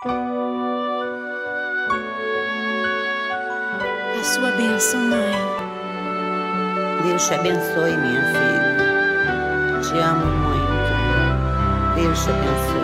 A sua bênção, mãe. Deus te abençoe, minha filha. Te amo muito. Deus te abençoe.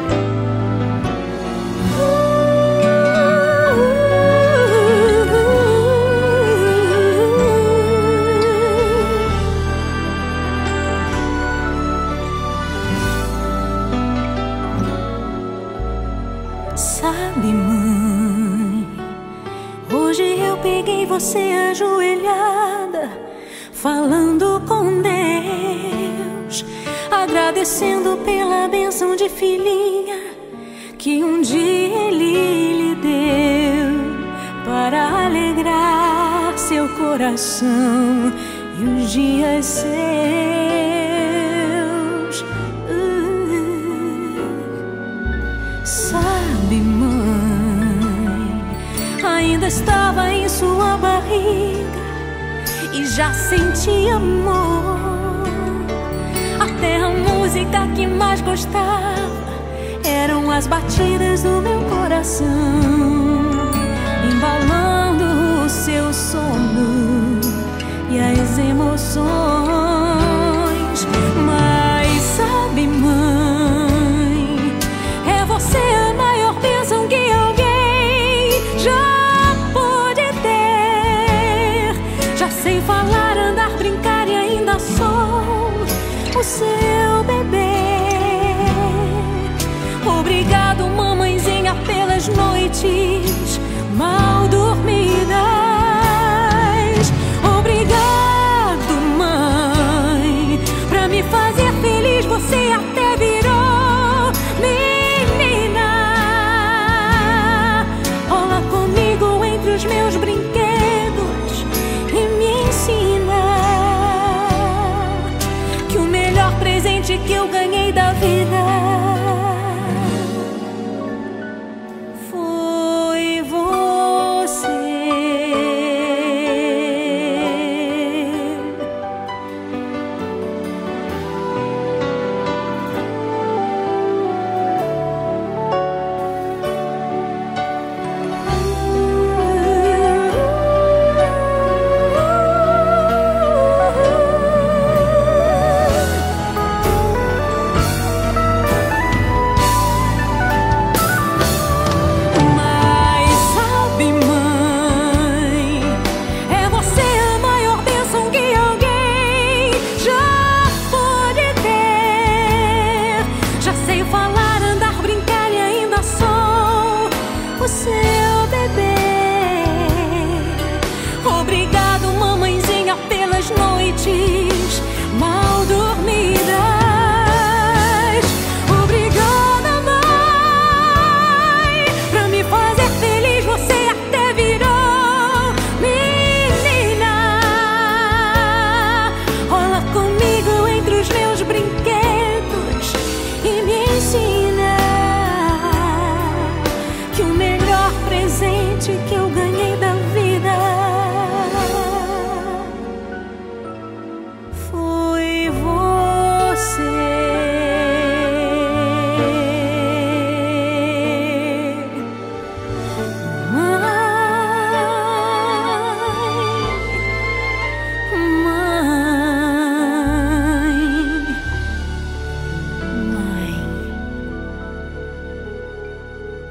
Sabe, mãe, hoje eu peguei você ajoelhada, falando com Deus, agradecendo pela bênção de filhinha que um dia Ele lhe deu, para alegrar seu coração e os dias seus. Sabe, mãe, ainda estava em sua barriga e já sentia amor. Até a música que mais gostava eram as batidas do meu coração, embalando o seu sono e as emoções. Mas sabe, mãe, é você a maior bênção que alguém já pôde ter. Já sei falar, andar, brincar e ainda sou o seu bebê. Obrigado, mamãezinha, pelas noites mal dormidas. Obrigado, mãe, pra me fazer feliz. Você até virou menina. Rola comigo entre os meus brinquedos e me ensina que o melhor presente que eu ganhei da vida foi você. Seu bebê. Obrigado, mamãezinha, pelas noites mal dormidas. Obrigada, mãe, pra me fazer feliz. Você até virou menina. Rola comigo entre os meus brinquedos e me ensina que o melhor presente que eu ganhei da vida foi você.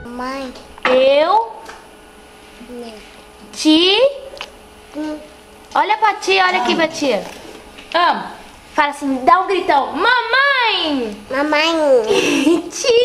Mãe, Eu te... Olha pra tia, olha aqui pra tia. Amo. Fala assim, dá um gritão. Mamãe! mamãe, Te